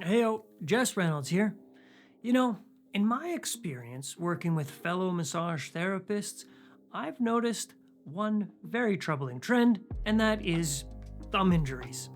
Heyo, Jess Reynolds here. You know, in my experience working with fellow massage therapists, I've noticed one very troubling trend, and that is thumb injuries.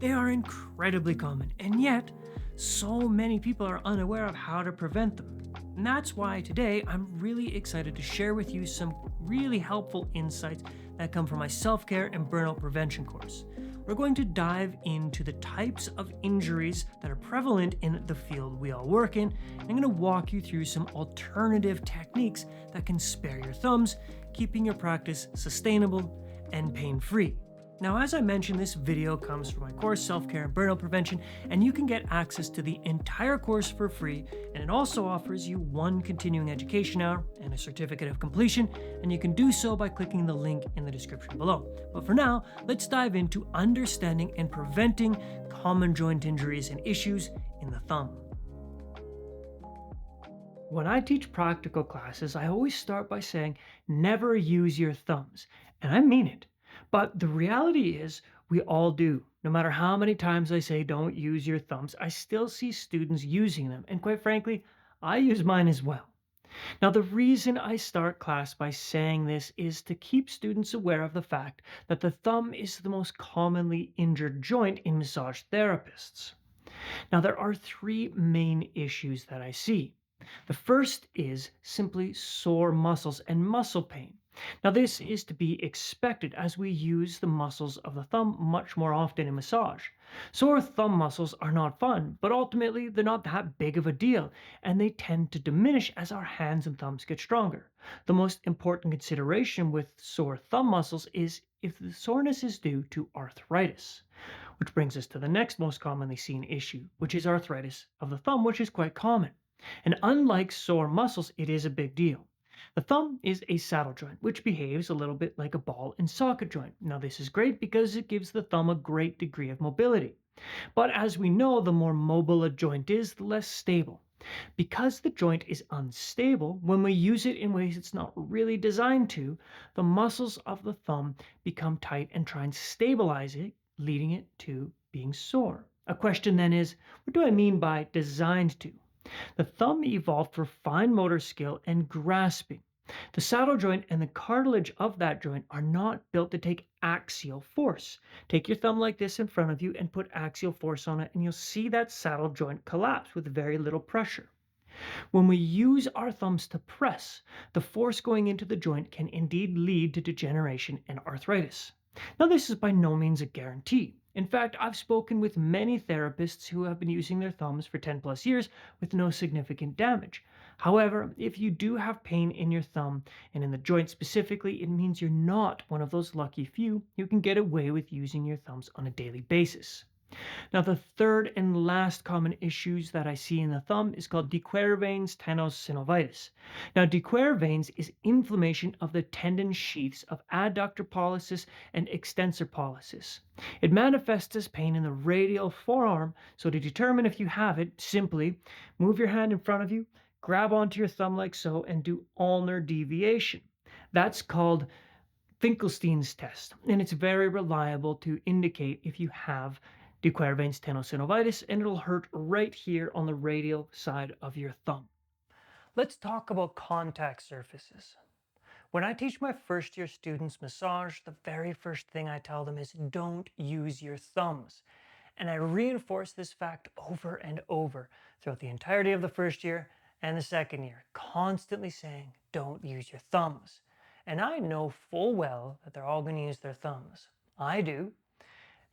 They are incredibly common, and yet, so many people are unaware of how to prevent them. And that's why today I'm really excited to share with you some really helpful insights that come from my self care and burnout prevention course. We're going to dive into the types of injuries that are prevalent in the field we all work in. I'm going to walk you through some alternative techniques that can spare your thumbs, keeping your practice sustainable and pain free. Now, as I mentioned, this video comes from my course, Self-Care and Burnout Prevention, and you can get access to the entire course for free, and it also offers you one continuing education hour and a certificate of completion, and you can do so by clicking the link in the description below. But for now, let's dive into understanding and preventing common joint injuries and issues in the thumb. When I teach practical classes, I always start by saying, never use your thumbs, and I mean it. But the reality is, we all do. No matter how many times I say don't use your thumbs, I still see students using them. And quite frankly, I use mine as well. Now, the reason I start class by saying this is to keep students aware of the fact that the thumb is the most commonly injured joint in massage therapists. Now, there are three main issues that I see. The first is simply sore muscles and muscle pain. Now, this is to be expected as we use the muscles of the thumb much more often in massage. Sore thumb muscles are not fun, but ultimately they're not that big of a deal, and they tend to diminish as our hands and thumbs get stronger. The most important consideration with sore thumb muscles is if the soreness is due to arthritis, which brings us to the next most commonly seen issue, which is arthritis of the thumb, which is quite common. And unlike sore muscles, it is a big deal. The thumb is a saddle joint, which behaves a little bit like a ball and socket joint. Now, this is great because it gives the thumb a great degree of mobility. But as we know, the more mobile a joint is, the less stable. Because the joint is unstable, when we use it in ways it's not really designed to, the muscles of the thumb become tight and try and stabilize it, leading it to being sore. A question then is, what do I mean by designed to? The thumb evolved for fine motor skill and grasping. The saddle joint and the cartilage of that joint are not built to take axial force. Take your thumb like this in front of you and put axial force on it, and you'll see that saddle joint collapse with very little pressure. When we use our thumbs to press, the force going into the joint can indeed lead to degeneration and arthritis. Now, this is by no means a guarantee. In fact, I've spoken with many therapists who have been using their thumbs for 10 plus years with no significant damage. However, if you do have pain in your thumb and in the joint specifically, it means you're not one of those lucky few who can get away with using your thumbs on a daily basis. Now, the third and last common issues that I see in the thumb is called de Quervain's tendonitis. Now, de Quervain's is inflammation of the tendon sheaths of adductor pollicis and extensor pollicis. It manifests as pain in the radial forearm, so to determine if you have it, simply move your hand in front of you, grab onto your thumb like so, and do ulnar deviation. That's called Finkelstein's test, and it's very reliable to indicate if you have de Quervain's tendonitis, and it'll hurt right here on the radial side of your thumb. Let's talk about contact surfaces. When I teach my first year students massage, the very first thing I tell them is don't use your thumbs. And I reinforce this fact over and over throughout the entirety of the first year and the second year, constantly saying don't use your thumbs. And I know full well that they're all going to use their thumbs. I do.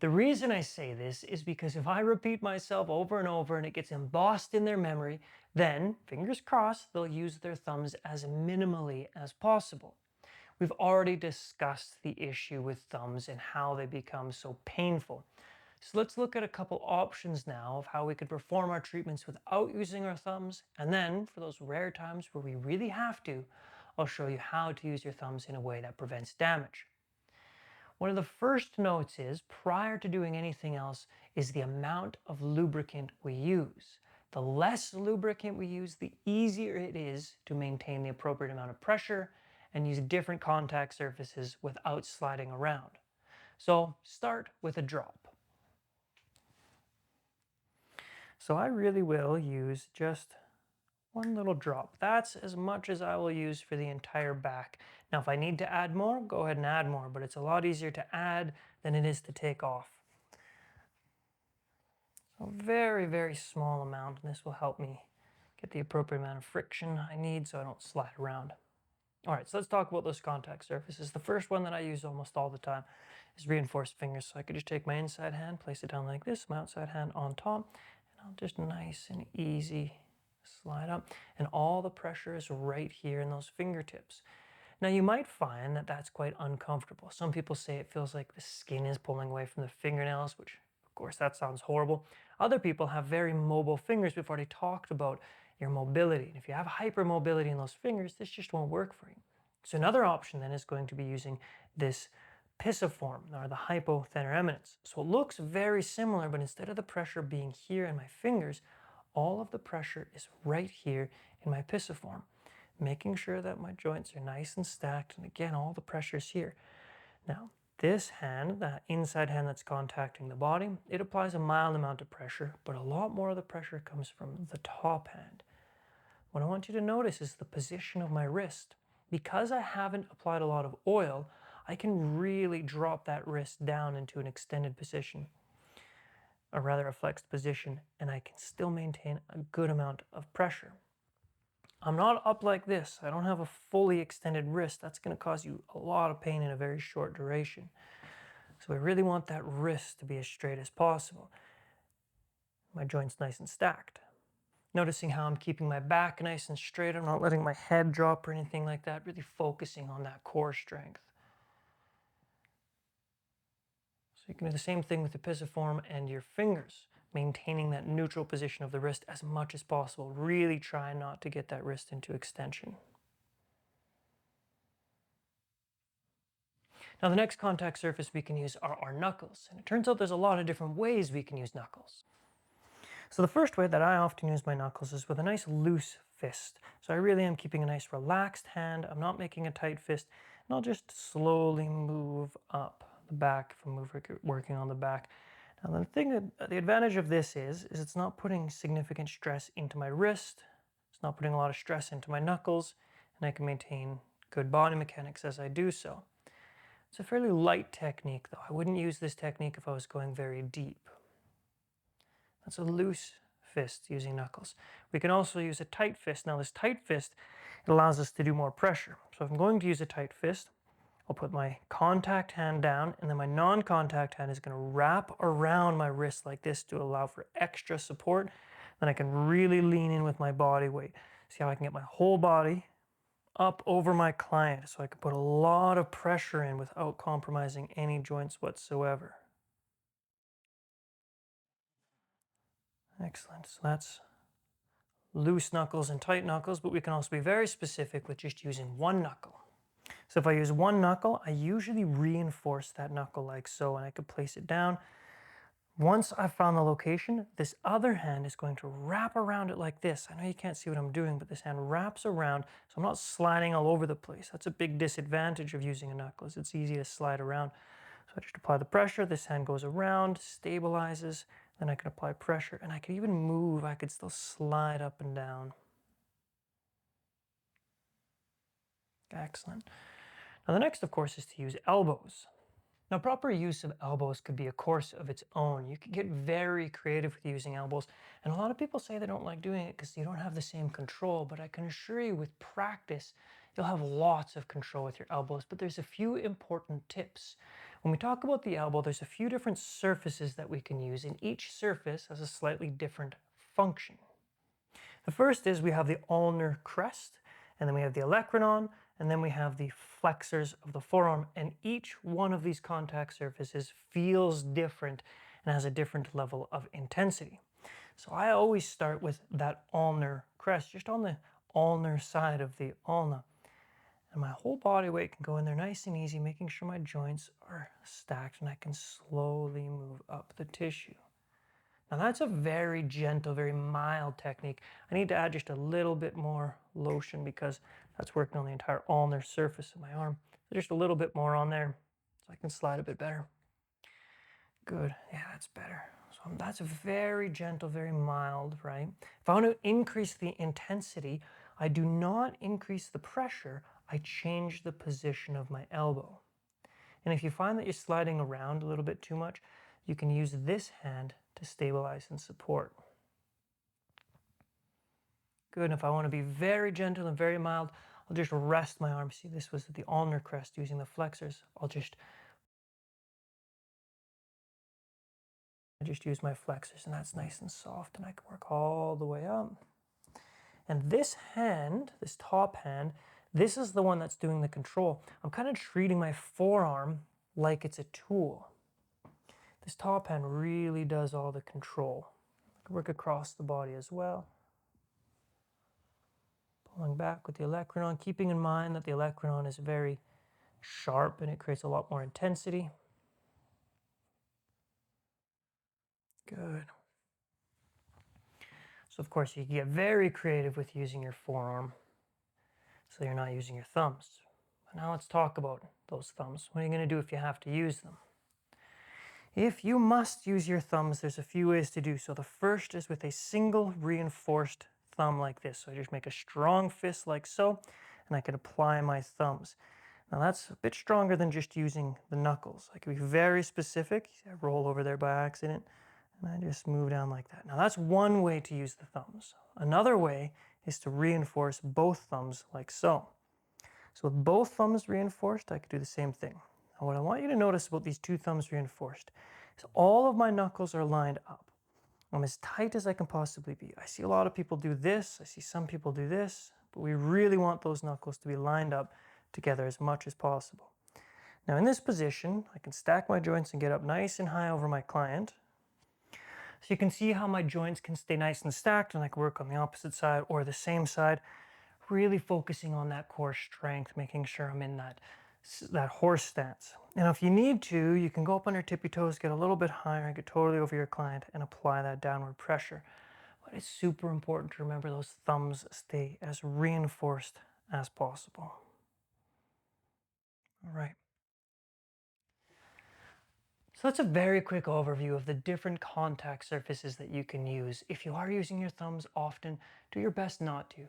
The reason I say this is because if I repeat myself over and over and it gets embossed in their memory, then, fingers crossed, they'll use their thumbs as minimally as possible. We've already discussed the issue with thumbs and how they become so painful. So let's look at a couple options now of how we could perform our treatments without using our thumbs, and then, for those rare times where we really have to, I'll show you how to use your thumbs in a way that prevents damage. One of the first notes is, prior to doing anything else, is the amount of lubricant we use. The less lubricant we use, the easier it is to maintain the appropriate amount of pressure and use different contact surfaces without sliding around. So start with a drop. So I really will use just one little drop. That's as much as I will use for the entire back. Now, if I need to add more, go ahead and add more, but it's a lot easier to add than it is to take off. So very, very small amount, and this will help me get the appropriate amount of friction I need so I don't slide around. All right, so let's talk about those contact surfaces. The first one that I use almost all the time is reinforced fingers. So I could just take my inside hand, place it down like this, my outside hand on top, and I'll just nice and easy slide up. And all the pressure is right here in those fingertips. Now you might find that that's quite uncomfortable. Some people say it feels like the skin is pulling away from the fingernails, which of course that sounds horrible. Other people have very mobile fingers. We've already talked about your mobility. And if you have hypermobility in those fingers, this just won't work for you. So another option then is going to be using this pisiform or the hypothenar eminence. So it looks very similar, but instead of the pressure being here in my fingers, all of the pressure is right here in my pisiform, making sure that my joints are nice and stacked. And again, all the pressure is here. Now, this hand, that inside hand that's contacting the body, it applies a mild amount of pressure, but a lot more of the pressure comes from the top hand. What I want you to notice is the position of my wrist. Because I haven't applied a lot of oil, I can really drop that wrist down into an extended position, or rather a flexed position, and I can still maintain a good amount of pressure. I'm not up like this. I don't have a fully extended wrist. That's going to cause you a lot of pain in a very short duration. So I really want that wrist to be as straight as possible. My joint's nice and stacked. Noticing how I'm keeping my back nice and straight. I'm not letting my head drop or anything like that. Really focusing on that core strength. So you can do the same thing with the pisiform and your fingers, maintaining that neutral position of the wrist as much as possible. Really try not to get that wrist into extension. Now the next contact surface we can use are our knuckles. And it turns out there's a lot of different ways we can use knuckles. So the first way that I often use my knuckles is with a nice loose fist. So I really am keeping a nice relaxed hand. I'm not making a tight fist. And I'll just slowly move up the back if I'm working on the back. Now the advantage of this is it's not putting significant stress into my wrist. It's not putting a lot of stress into my knuckles. And I can maintain good body mechanics as I do so. It's a fairly light technique though. I wouldn't use this technique if I was going very deep. That's a loose fist using knuckles. We can also use a tight fist. Now this tight fist, it allows us to do more pressure. So if I'm going to use a tight fist, I'll put my contact hand down and then my non-contact hand is going to wrap around my wrist like this to allow for extra support. Then I can really lean in with my body weight. See how I can get my whole body up over my client so I can put a lot of pressure in without compromising any joints whatsoever. Excellent. So that's loose knuckles and tight knuckles, but we can also be very specific with just using one knuckle. So if I use one knuckle, I usually reinforce that knuckle like so, and I could place it down. Once I've found the location, this other hand is going to wrap around it like this. I know you can't see what I'm doing, but this hand wraps around, so I'm not sliding all over the place. That's a big disadvantage of using a knuckle, is it's easy to slide around. So I just apply the pressure, this hand goes around, stabilizes, then I can apply pressure, and I can even move, I could still slide up and down. Excellent. Now the next, of course, is to use elbows. Now, proper use of elbows could be a course of its own. You can get very creative with using elbows, and a lot of people say they don't like doing it because you don't have the same control, but I can assure you with practice, you'll have lots of control with your elbows, but there's a few important tips. When we talk about the elbow, there's a few different surfaces that we can use, and each surface has a slightly different function. The first is we have the ulnar crest, and then we have the olecranon, and then we have the flexors of the forearm, and each one of these contact surfaces feels different and has a different level of intensity. So I always start with that ulnar crest, just on the ulnar side of the ulna. And my whole body weight can go in there nice and easy, making sure my joints are stacked and I can slowly move up the tissue. Now that's a very gentle, very mild technique. I need to add just a little bit more lotion because that's working on the entire ulnar surface of my arm. So just a little bit more on there so I can slide a bit better. Good, yeah, that's better. So That's very gentle, very mild, right? If I want to increase the intensity, I do not increase the pressure, I change the position of my elbow. And if you find that you're sliding around a little bit too much, you can use this hand to stabilize and support. Good, and if I want to be very gentle and very mild, I'll just rest my arm. See, this was the ulnar crest using the flexors. I just use my flexors, and that's nice and soft, and I can work all the way up. And this hand, this top hand, this is the one that's doing the control. I'm kind of treating my forearm like it's a tool. This top hand really does all the control. I can work across the body as well. Pulling back with the olecranon, keeping in mind that the olecranon is very sharp and it creates a lot more intensity. Good. So of course you can get very creative with using your forearm, so you're not using your thumbs. But now let's talk about those thumbs. What are you going to do if you have to use them? If you must use your thumbs, there's a few ways to do so. The first is with a single reinforced thumb like this. So I just make a strong fist like so, and I can apply my thumbs. Now that's a bit stronger than just using the knuckles. I can be very specific. See, I roll over there by accident, and I just move down like that. Now that's one way to use the thumbs. Another way is to reinforce both thumbs like so. So with both thumbs reinforced, I could do the same thing. Now what I want you to notice about these two thumbs reinforced is all of my knuckles are lined up. I'm as tight as I can possibly be. I see a lot of people do this, I see some people do this, but we really want those knuckles to be lined up together as much as possible. Now in this position, I can stack my joints and get up nice and high over my client. So you can see how my joints can stay nice and stacked, and I can work on the opposite side or the same side, really focusing on that core strength, making sure I'm in that horse stance. And if you need to, you can go up on your tippy toes, get a little bit higher, and get totally over your client and apply that downward pressure. But it's super important to remember those thumbs stay as reinforced as possible. All right. So that's a very quick overview of the different contact surfaces that you can use. If you are using your thumbs often, do your best not to.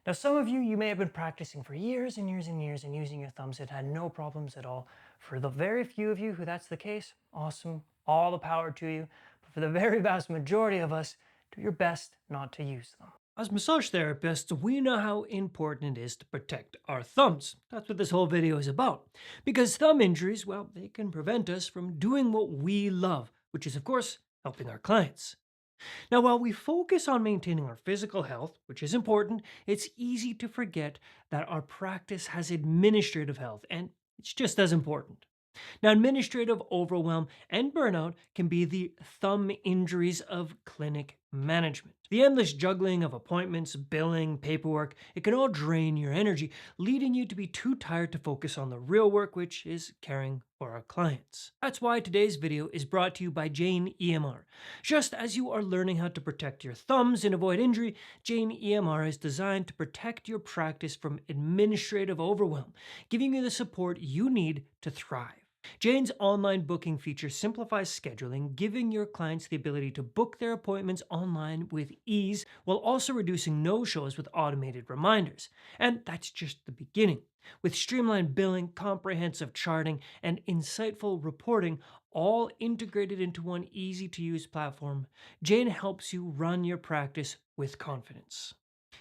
Now, some of you may have been practicing for years and years and years and using your thumbs and had no problems at all. For the very few of you who that's the case, awesome, all the power to you. But for the very vast majority of us, do your best not to use them. As massage therapists, we know how important it is to protect our thumbs. That's what this whole video is about. Because thumb injuries, well, they can prevent us from doing what we love, which is, of course, helping our clients. Now, while we focus on maintaining our physical health, which is important, it's easy to forget that our practice has administrative health, and it's just as important. Now, administrative overwhelm and burnout can be the thumb injuries of clinic management. The endless juggling of appointments, billing, paperwork, it can all drain your energy, leading you to be too tired to focus on the real work, which is caring for our clients. That's why today's video is brought to you by Jane EMR. Just as you are learning how to protect your thumbs and avoid injury, Jane EMR is designed to protect your practice from administrative overwhelm, giving you the support you need to thrive. Jane's online booking feature simplifies scheduling, giving your clients the ability to book their appointments online with ease, while also reducing no-shows with automated reminders. And that's just the beginning. With streamlined billing, comprehensive charting, and insightful reporting, all integrated into one easy-to-use platform, Jane helps you run your practice with confidence.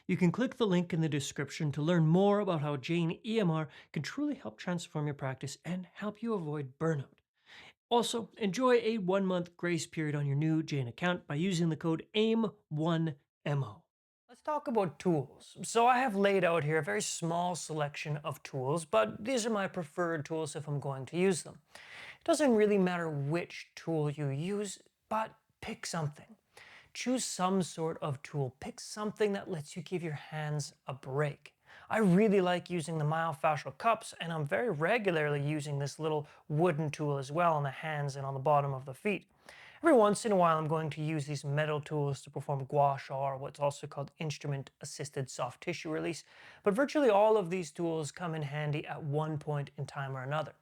You can click the link in the description to learn more about how Jane EMR can truly help transform your practice and help you avoid burnout. Also, enjoy a 1-month grace period on your new Jane account by using the code AIM1MO. Let's talk about tools. So I have laid out here a very small selection of tools, but these are my preferred tools if I'm going to use them. It doesn't really matter which tool you use, but pick something. Choose some sort of tool. Pick something that lets you give your hands a break. I really like using the myofascial cups, and I'm very regularly using this little wooden tool as well on the hands and on the bottom of the feet. Every once in a while, I'm going to use these metal tools to perform gua sha, or what's also called instrument-assisted soft tissue release, but virtually all of these tools come in handy at one point in time or another.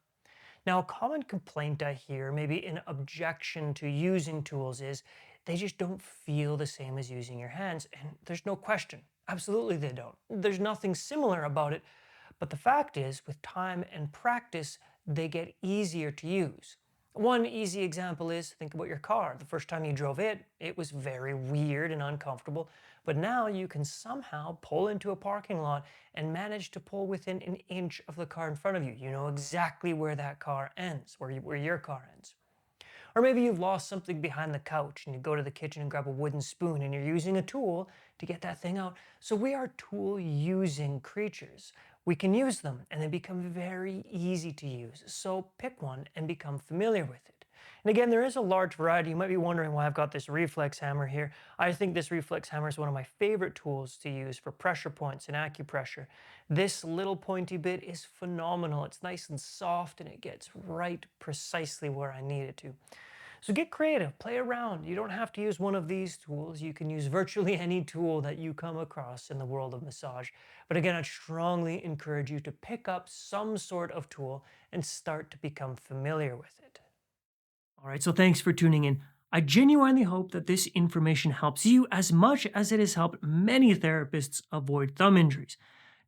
Now, a common complaint I hear, maybe an objection to using tools, is they just don't feel the same as using your hands. And there's no question. Absolutely, they don't. There's nothing similar about it. But the fact is, with time and practice, they get easier to use. One easy example is think about your car. The first time you drove it, it was very weird and uncomfortable. But now you can somehow pull into a parking lot and manage to pull within an inch of the car in front of you. You know exactly where that car ends, where your car ends. Or maybe you've lost something behind the couch and you go to the kitchen and grab a wooden spoon and you're using a tool to get that thing out. So we are tool using creatures. We can use them and they become very easy to use. So pick one and become familiar with it. And again, there is a large variety. You might be wondering why I've got this reflex hammer here. I think this reflex hammer is one of my favorite tools to use for pressure points and acupressure. This little pointy bit is phenomenal. It's nice and soft and it gets right precisely where I need it to. So get creative, play around. You don't have to use one of these tools. You can use virtually any tool that you come across in the world of massage. But again, I'd strongly encourage you to pick up some sort of tool and start to become familiar with it. All right, so thanks for tuning in. I genuinely hope that this information helps you as much as it has helped many therapists avoid thumb injuries.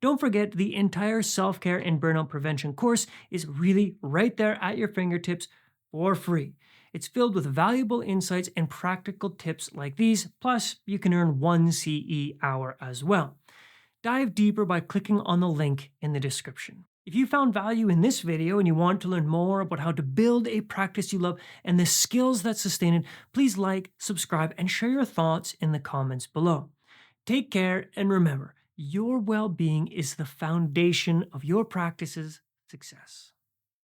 Don't forget, the entire self care and burnout prevention course is really right there at your fingertips for free. It's filled with valuable insights and practical tips like these, plus, you can earn 1 CE hour as well. Dive deeper by clicking on the link in the description. If you found value in this video and you want to learn more about how to build a practice you love and the skills that sustain it, please like, subscribe, and share your thoughts in the comments below. Take care, and remember, your well being is the foundation of your practice's success.